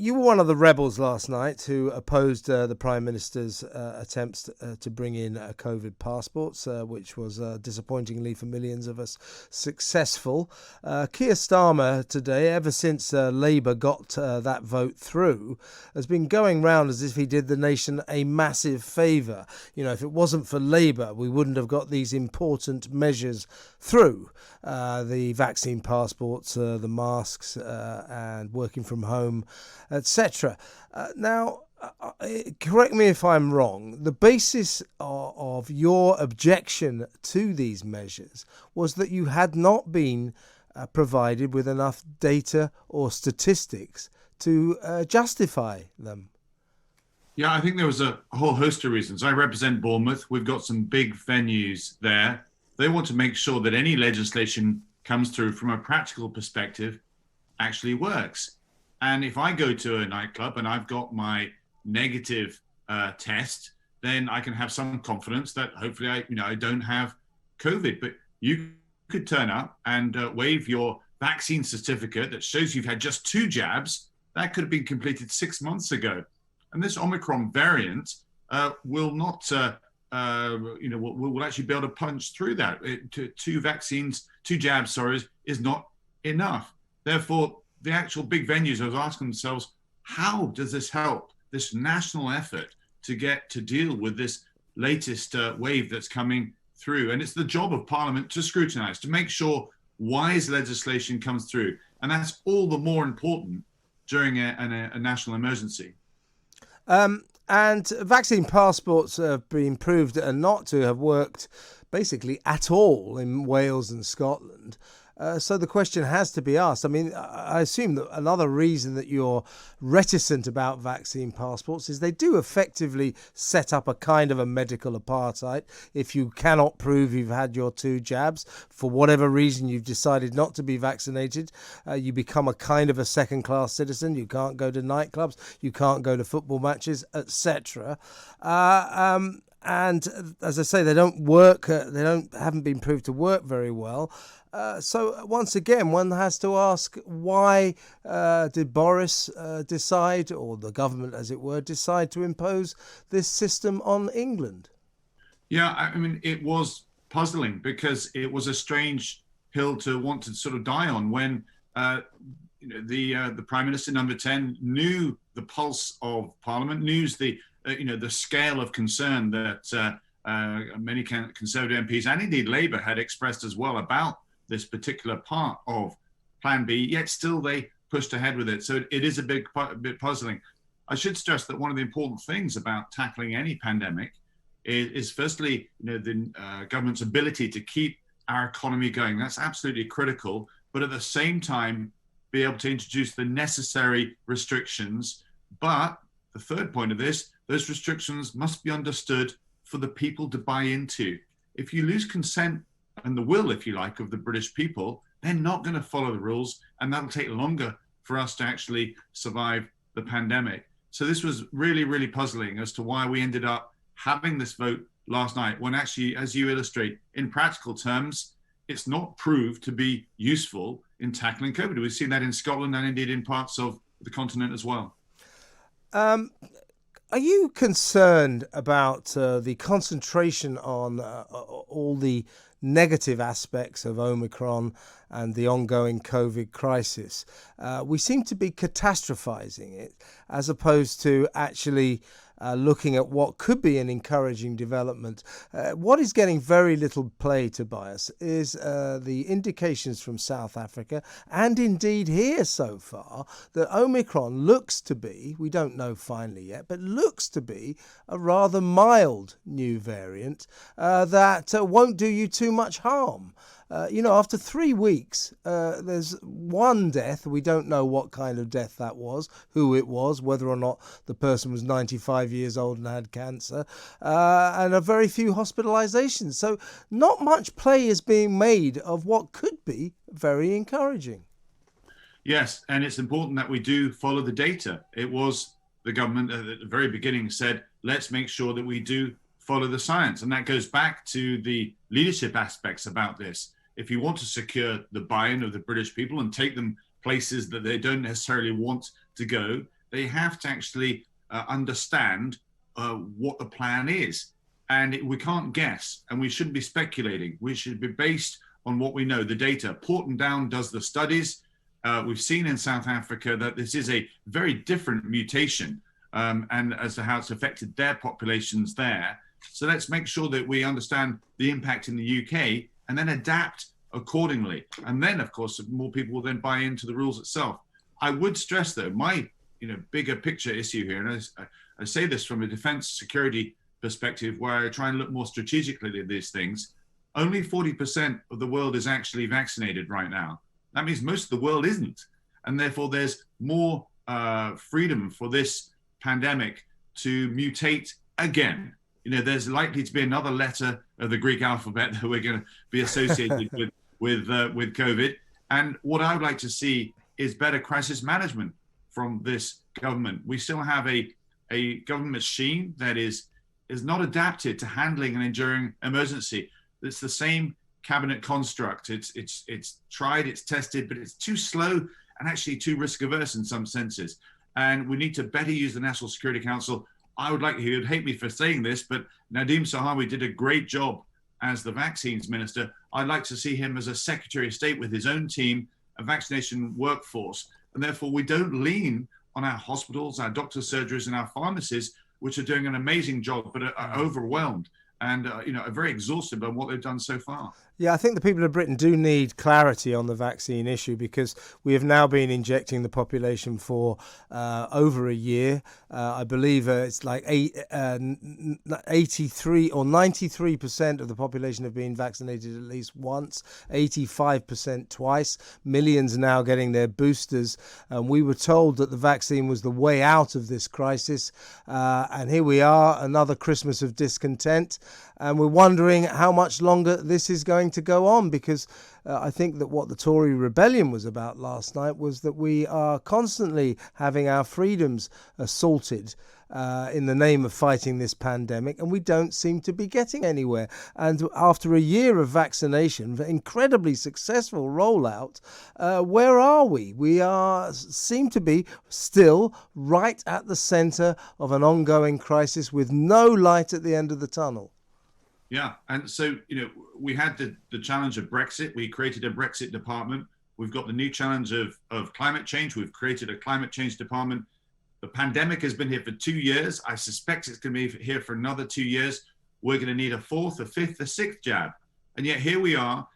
You were one of the rebels last night who opposed the Prime Minister's attempts to bring in COVID passports, which was disappointingly for millions of us successful. Keir Starmer today, ever since Labour got that vote through, has been going round as if he did the nation a massive favour. You know, if it wasn't for Labour, we wouldn't have got these important measures through. The vaccine passports, the masks, and working from home, etc. Now, correct me if I'm wrong, the basis of your objection to these measures was that you had not been provided with enough data or statistics to justify them. Yeah, I think there was a whole host of reasons. I represent Bournemouth. We've got some big venues there. They want to make sure that any legislation comes through from a practical perspective actually works. And if I go to a nightclub and I've got my negative test, then I can have some confidence that hopefully I don't have COVID. But you could turn up and wave your vaccine certificate that shows you've had just 2 jabs. That could have been completed 6 months ago. And this Omicron variant will not, will actually be able to punch through that. 2 jabs, is not enough. Therefore, the actual big venues are asking themselves, how does this help this national effort to deal with this latest wave that's coming through? And it's the job of Parliament to scrutinise, to make sure wise legislation comes through. And that's all the more important during a national emergency. And vaccine passports have been proved not to have worked basically at all in Wales and Scotland. So the question has to be asked. I mean, I assume that another reason that you're reticent about vaccine passports is they do effectively set up a kind of a medical apartheid. If you cannot prove you've had your 2 jabs, for whatever reason you've decided not to be vaccinated, you become a kind of a second-class citizen. You can't go to nightclubs, you can't go to football matches, etc. And as I say, they don't work. Haven't been proved to work very well. So once again, one has to ask, why did Boris decide, or the government, as it were, decide to impose this system on England? Yeah, I mean, it was puzzling because it was a strange hill to want to sort of die on when the Prime Minister, number 10, knew the pulse of Parliament, knew the scale of concern that many Conservative MPs and indeed Labour had expressed as well about this particular part of Plan B, yet still they pushed ahead with it. So it is a bit puzzling. I should stress that one of the important things about tackling any pandemic is firstly, the government's ability to keep our economy going. That's absolutely critical. But at the same time, be able to introduce the necessary restrictions. But the third point of this, those restrictions must be understood for the people to buy into. If you lose consent and the will, if you like, of the British people, they're not going to follow the rules, and that'll take longer for us to actually survive the pandemic. So this was really, really puzzling as to why we ended up having this vote last night, when actually, as you illustrate, in practical terms, it's not proved to be useful in tackling COVID. We've seen that in Scotland and indeed in parts of the continent as well. Are you concerned about the concentration on all the negative aspects of Omicron and the ongoing COVID crisis? We seem to be catastrophizing it as opposed to actually looking at what could be an encouraging development. What is getting very little play, Tobias, is the indications from South Africa and indeed here so far that Omicron looks to be, we don't know finally yet, but looks to be a rather mild new variant that won't do you too much harm. After 3 weeks, there's one death. We don't know what kind of death that was, who it was, whether or not the person was 95 years old and had cancer, and a very few hospitalizations. So not much play is being made of what could be very encouraging. Yes, and it's important that we do follow the data. It was the government at the very beginning said, let's make sure that we do follow the science. And that goes back to the leadership aspects about this. If you want to secure the buy-in of the British people and take them places that they don't necessarily want to go, they have to actually understand what the plan is. And we can't guess, and we shouldn't be speculating. We should be based on what we know, the data. Porton Down does the studies. We've seen in South Africa that this is a very different mutation, and as to how it's affected their populations there. So let's make sure that we understand the impact in the UK and then adapt accordingly. And then, of course, more people will then buy into the rules itself. I would stress, though, my bigger picture issue here, and I say this from a defense security perspective, where I try and look more strategically at these things. Only 40% of the world is actually vaccinated right now. That means most of the world isn't. And therefore, there's more freedom for this pandemic to mutate again. There's likely to be another letter of the Greek alphabet that we're going to be associated with COVID. And what I would like to see is better crisis management from this government. We still have a government machine that is not adapted to handling an enduring emergency. It's the same cabinet construct. It's tried, it's tested, but it's too slow and actually too risk averse in some senses. And we need to better use the National Security Council. He would hate me for saying this, but Nadeem Sahawi did a great job as the vaccines minister. I'd like to see him as a Secretary of State with his own team, a vaccination workforce. And therefore, we don't lean on our hospitals, our doctors' surgeries, and our pharmacies, which are doing an amazing job, but are overwhelmed and are very exhausted by what they've done so far. Yeah, I think the people of Britain do need clarity on the vaccine issue, because we have now been injecting the population for over a year. I believe it's like 83 or 93% of the population have been vaccinated at least once, 85% twice, millions now getting their boosters. We were told that the vaccine was the way out of this crisis. And here we are, another Christmas of discontent. And we're wondering how much longer this is going to go on, because I think that what the Tory rebellion was about last night was that we are constantly having our freedoms assaulted in the name of fighting this pandemic, and we don't seem to be getting anywhere. And after a year of vaccination, incredibly successful rollout, where are we? We seem to be still right at the centre of an ongoing crisis with no light at the end of the tunnel. Yeah, and so, we had the challenge of Brexit. We created a Brexit department. We've got the new challenge of climate change. We've created a climate change department. The pandemic has been here for 2 years. I suspect it's going to be here for another 2 years. We're going to need a fourth, a fifth, a sixth jab. And yet here we are,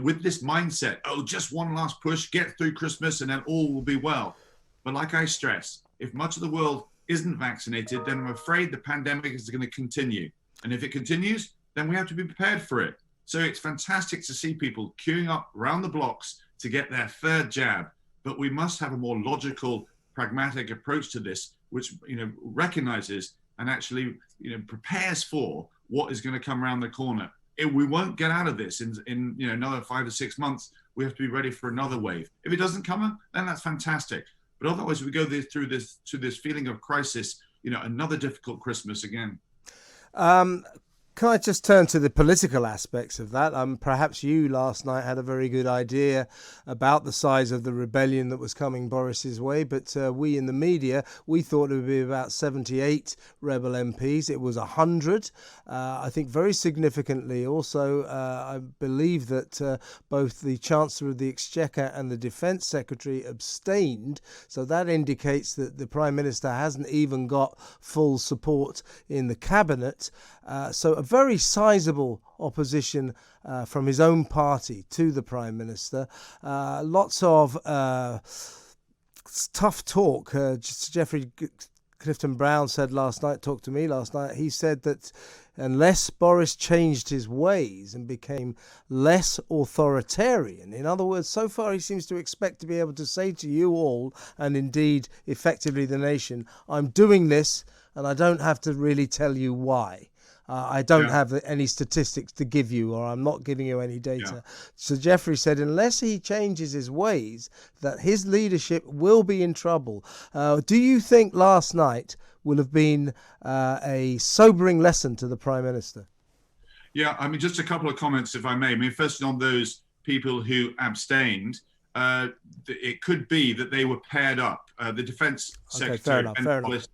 with this mindset, just one last push, get through Christmas and then all will be well. But like I stress, if much of the world isn't vaccinated, then I'm afraid the pandemic is going to continue. And if it continues, then we have to be prepared for it. So it's fantastic to see people queuing up around the blocks to get their third jab. But we must have a more logical, pragmatic approach to this, which recognizes and actually prepares for what is going to come around the corner. We won't get out of this in another 5 or 6 months. We have to be ready for another wave. If it doesn't come, then that's fantastic. But otherwise, we go through this feeling of crisis. Another difficult Christmas again. Can I just turn to the political aspects of that? Perhaps you last night had a very good idea about the size of the rebellion that was coming Boris's way, but we in the media, we thought it would be about 78 rebel MPs. It was 100. I think very significantly also, I believe that both the Chancellor of the Exchequer and the Defence Secretary abstained. So that indicates that the Prime Minister hasn't even got full support in the Cabinet. So a very sizable opposition from his own party to the Prime Minister. Lots of tough talk. Geoffrey Clifton Brown talked to me last night. He said that unless Boris changed his ways and became less authoritarian, in other words, so far he seems to expect to be able to say to you all, and indeed effectively the nation, I'm doing this and I don't have to really tell you why. I don't have any statistics to give you, or I'm not giving you any data. Yeah. So Geoffrey said unless he changes his ways, that his leadership will be in trouble. Do you think last night will have been a sobering lesson to the Prime Minister? Yeah, just a couple of comments, if I may. First on those people who abstained, it could be that they were paired up. the Defence Okay, Secretary fair enough.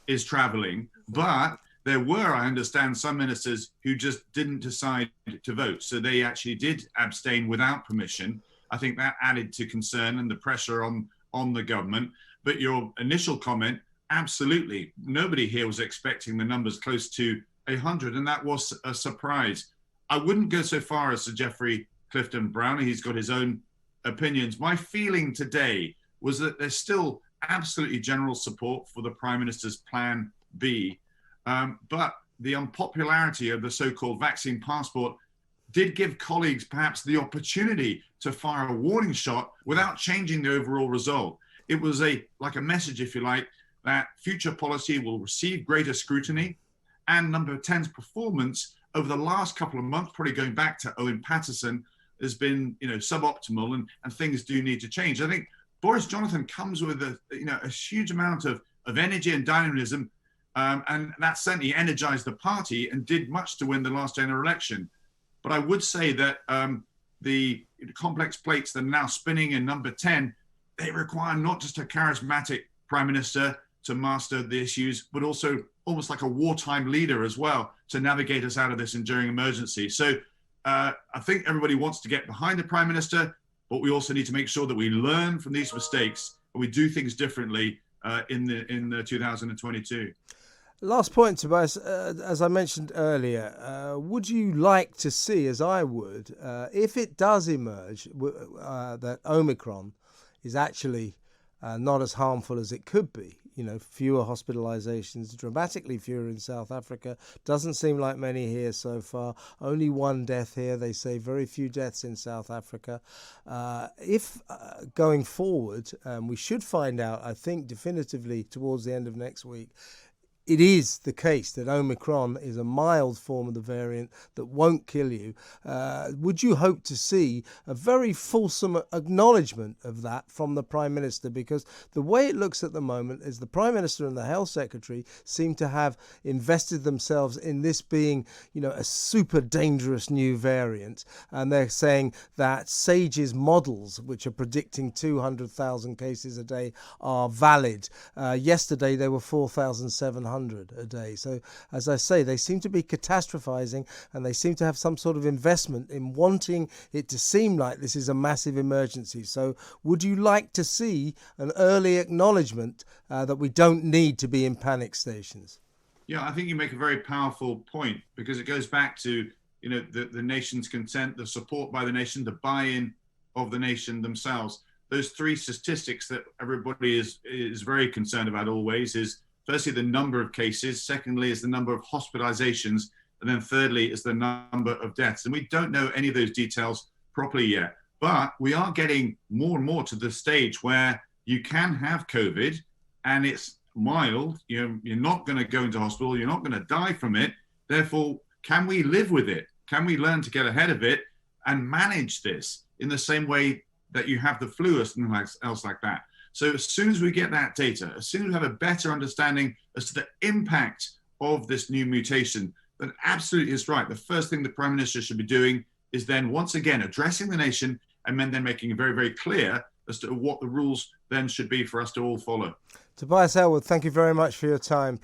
is travelling, but there were, I understand, some ministers who just didn't decide to vote. So they actually did abstain without permission. I think that added to concern and the pressure on the government. But your initial comment, absolutely, nobody here was expecting the numbers close to 100, and that was a surprise. I wouldn't go so far as Sir Geoffrey Clifton Brownie. He's got his own opinions. My feeling today was that there's still absolutely general support for the Prime Minister's Plan B, but the unpopularity of the so-called vaccine passport did give colleagues perhaps the opportunity to fire a warning shot without changing the overall result. It was like a message, if you like, that future policy will receive greater scrutiny, and number 10's performance over the last couple of months, probably going back to Owen Paterson, has been, suboptimal, and things do need to change. I think Boris Johnson comes with a huge amount of energy and dynamism, and that certainly energized the party and did much to win the last general election. But I would say that the complex plates that are now spinning in number 10, they require not just a charismatic prime minister to master the issues, but also almost like a wartime leader as well to navigate us out of this enduring emergency. So I think everybody wants to get behind the prime minister, but we also need to make sure that we learn from these mistakes and we do things differently in 2022. Last point, Tobias, as I mentioned earlier, would you like to see, as I would, if it does emerge that Omicron is actually not as harmful as it could be? Fewer hospitalizations, dramatically fewer in South Africa. Doesn't seem like many here so far. Only one death here. They say very few deaths in South Africa. If going forward, we should find out, I think, definitively towards the end of next week, it is the case that Omicron is a mild form of the variant that won't kill you. Would you hope to see a very fulsome acknowledgement of that from the Prime Minister? Because the way it looks at the moment is the Prime Minister and the Health Secretary seem to have invested themselves in this being, a super dangerous new variant. And they're saying that SAGE's models, which are predicting 200,000 cases a day, are valid. Yesterday, there were 4,700 a day. So, as I say, they seem to be catastrophizing, and they seem to have some sort of investment in wanting it to seem like this is a massive emergency. So, would you like to see an early acknowledgement that we don't need to be in panic stations? Yeah, I think you make a very powerful point, because it goes back to the nation's consent, the support by the nation, the buy-in of the nation themselves. Those three statistics that everybody is very concerned about always is, firstly, the number of cases. Secondly, is the number of hospitalizations. And then thirdly, is the number of deaths. And we don't know any of those details properly yet. But we are getting more and more to the stage where you can have COVID and it's mild. You're not going to go into hospital. You're not going to die from it. Therefore, can we live with it? Can we learn to get ahead of it and manage this in the same way that you have the flu or something else like that? So as soon as we get that data, as soon as we have a better understanding as to the impact of this new mutation, then absolutely is right. The first thing the Prime Minister should be doing is then once again addressing the nation and then making it very, very clear as to what the rules then should be for us to all follow. Tobias Ellwood, thank you very much for your time.